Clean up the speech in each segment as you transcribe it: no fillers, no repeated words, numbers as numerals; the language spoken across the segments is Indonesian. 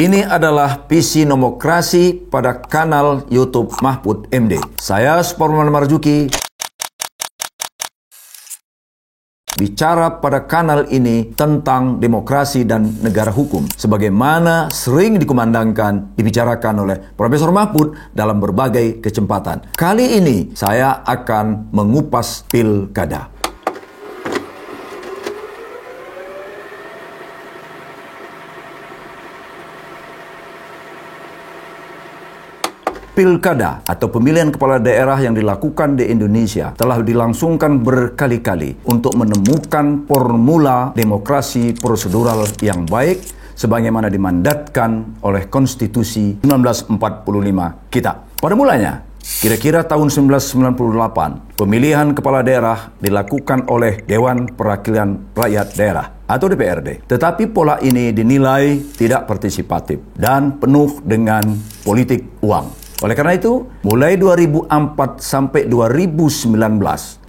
Ini adalah visi demokrasi pada kanal YouTube Mahfud MD. Saya Suparman Marzuki. Bicara pada kanal ini tentang demokrasi dan negara hukum, sebagaimana sering dikumandangkan, dibicarakan oleh Profesor Mahfud dalam berbagai kesempatan. Kali ini saya akan mengupas pilkada. Pilkada atau pemilihan kepala daerah yang dilakukan di Indonesia telah dilangsungkan berkali-kali untuk menemukan formula demokrasi prosedural yang baik sebagaimana dimandatkan oleh Konstitusi 1945 kita. Pada mulanya, kira-kira tahun 1998, pemilihan kepala daerah dilakukan oleh Dewan Perwakilan Rakyat Daerah atau DPRD. Tetapi pola ini dinilai tidak partisipatif dan penuh dengan politik uang. Oleh karena itu, mulai 2004 sampai 2019,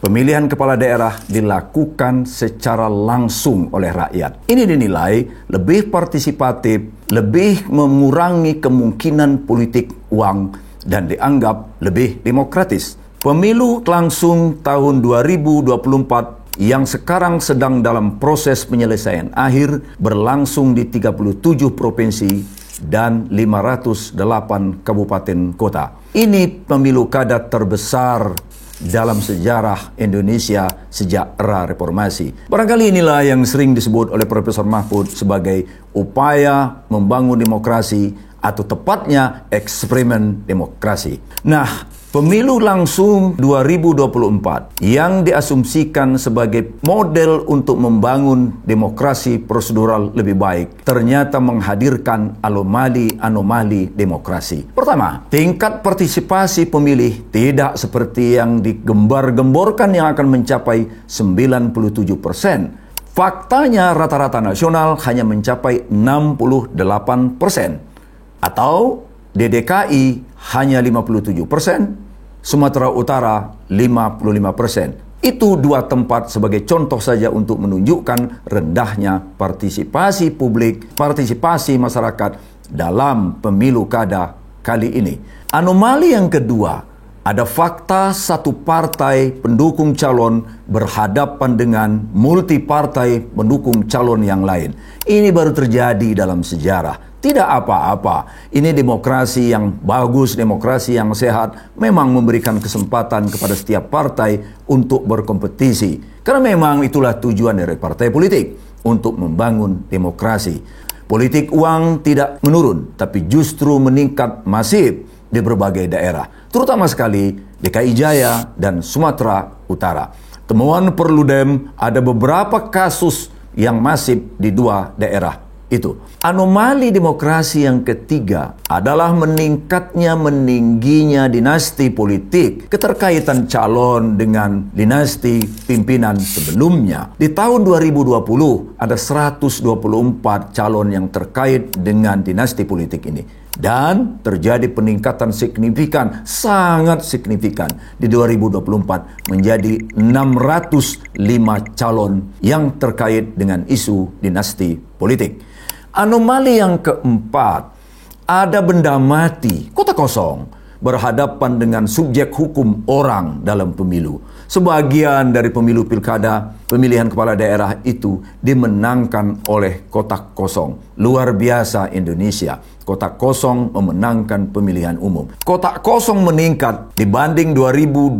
pemilihan kepala daerah dilakukan secara langsung oleh rakyat. Ini dinilai lebih partisipatif, lebih mengurangi kemungkinan politik uang, dan dianggap lebih demokratis. Pemilu langsung tahun 2024 yang sekarang sedang dalam proses penyelesaian akhir berlangsung di 37 provinsi dan 508 kabupaten kota. Ini pemilu kada terbesar dalam sejarah Indonesia sejak era reformasi. Barangkali inilah yang sering disebut oleh Profesor Mahfud sebagai upaya membangun demokrasi atau tepatnya eksperimen demokrasi. Nah, pemilu langsung 2024 yang diasumsikan sebagai model untuk membangun demokrasi prosedural lebih baik ternyata menghadirkan anomali demokrasi. Pertama, tingkat partisipasi pemilih tidak seperti yang digembar-gemborkan yang akan mencapai 97%. Faktanya rata-rata nasional hanya mencapai 68%. Atau di DKI hanya 57%, Sumatera Utara 55%. Itu dua tempat sebagai contoh saja untuk menunjukkan rendahnya partisipasi publik, partisipasi masyarakat dalam pemilu kada kali ini. Anomali yang kedua, ada fakta satu partai pendukung calon berhadapan dengan multi partai pendukung calon yang lain. Ini baru terjadi dalam sejarah. Tidak apa-apa, ini demokrasi yang bagus, demokrasi yang sehat, memang memberikan kesempatan kepada setiap partai untuk berkompetisi. Karena memang itulah tujuan dari partai politik, untuk membangun demokrasi. Politik uang tidak menurun, tapi justru meningkat masif di berbagai daerah, terutama sekali DKI Jaya dan Sumatera Utara. Temuan Perludem ada beberapa kasus yang masif di dua daerah itu. Anomali demokrasi yang ketiga adalah meningginya dinasti politik, keterkaitan calon dengan dinasti pimpinan sebelumnya. Di tahun 2020 ada 124 calon yang terkait dengan dinasti politik ini. Dan terjadi peningkatan signifikan, sangat signifikan. Di 2024 menjadi 605 calon yang terkait dengan isu dinasti politik. Anomali yang keempat, ada benda mati, kota kosong, berhadapan dengan subjek hukum orang dalam pemilu. Sebagian dari pemilu pilkada, pemilihan kepala daerah itu dimenangkan oleh kotak kosong. Luar biasa Indonesia. Kotak kosong memenangkan pemilihan umum. Kotak kosong meningkat dibanding 2020.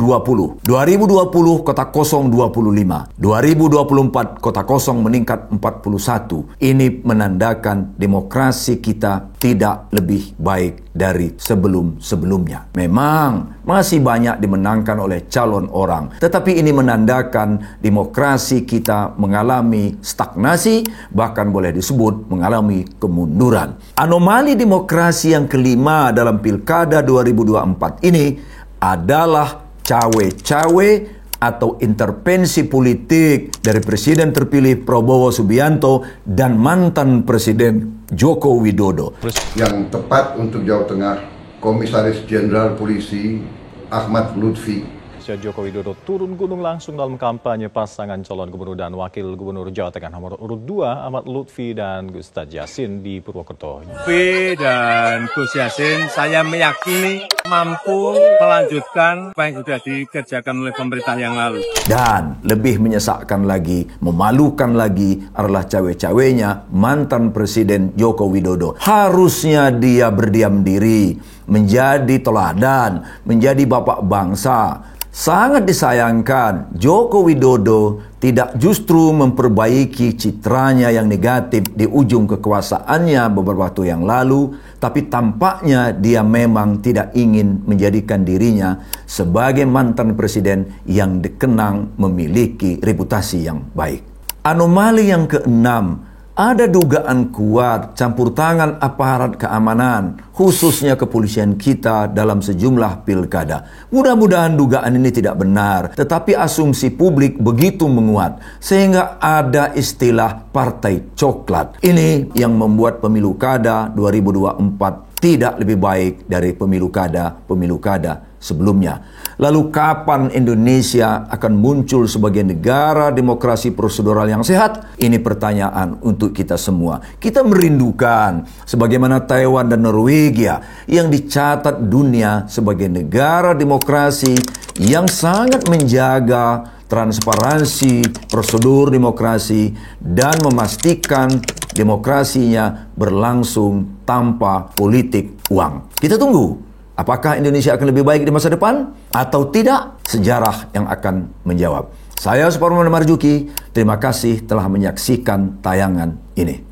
2020 kotak kosong 25. 2024 kotak kosong meningkat 41. Ini menandakan demokrasi kita tidak lebih baik dari sebelum-sebelumnya. Memang masih banyak dimenangkan oleh calon orang. Tetapi ini menandakan demokrasi kita mengalami stagnasi, bahkan boleh disebut mengalami kemunduran. Anomali demokrasi yang kelima dalam Pilkada 2024 ini adalah cawe-cawe atau intervensi politik dari Presiden terpilih Prabowo Subianto dan mantan Presiden Joko Widodo. Yang tepat untuk Jawa Tengah, Komisaris Jenderal Polisi Ahmad Lutfi Indonesia Joko Widodo turun gunung langsung dalam kampanye pasangan calon gubernur dan wakil gubernur Jawa Tengah nomor urut 2 Ahmad Lutfi dan Gus Yassin di Purwokerto. Lutfi dan Gus Yassin saya meyakini mampu melanjutkan apa yang sudah dikerjakan oleh pemerintah yang lalu. Dan lebih menyesakkan lagi, memalukan lagi adalah cawe-cawenya mantan Presiden Joko Widodo. Harusnya dia berdiam diri, menjadi teladan, menjadi bapak bangsa. Sangat disayangkan Joko Widodo tidak justru memperbaiki citranya yang negatif di ujung kekuasaannya beberapa waktu yang lalu, tapi tampaknya dia memang tidak ingin menjadikan dirinya sebagai mantan presiden yang dikenang memiliki reputasi yang baik. Anomali yang keenam, ada dugaan kuat campur tangan aparat keamanan, khususnya kepolisian kita dalam sejumlah pilkada. Mudah-mudahan dugaan ini tidak benar, tetapi asumsi publik begitu menguat, sehingga ada istilah partai coklat. Ini yang membuat pemilu kada 2024 tidak lebih baik dari pemilu kada sebelumnya. Lalu kapan Indonesia akan muncul sebagai negara demokrasi prosedural yang sehat? Ini pertanyaan untuk kita semua. Kita merindukan sebagaimana Taiwan dan Norwegia yang dicatat dunia sebagai negara demokrasi yang sangat menjaga transparansi, prosedur demokrasi, dan memastikan demokrasinya berlangsung tanpa politik uang. Kita tunggu. Apakah Indonesia akan lebih baik di masa depan atau tidak? Sejarah yang akan menjawab. Saya Suparman Marzuki, terima kasih telah menyaksikan tayangan ini.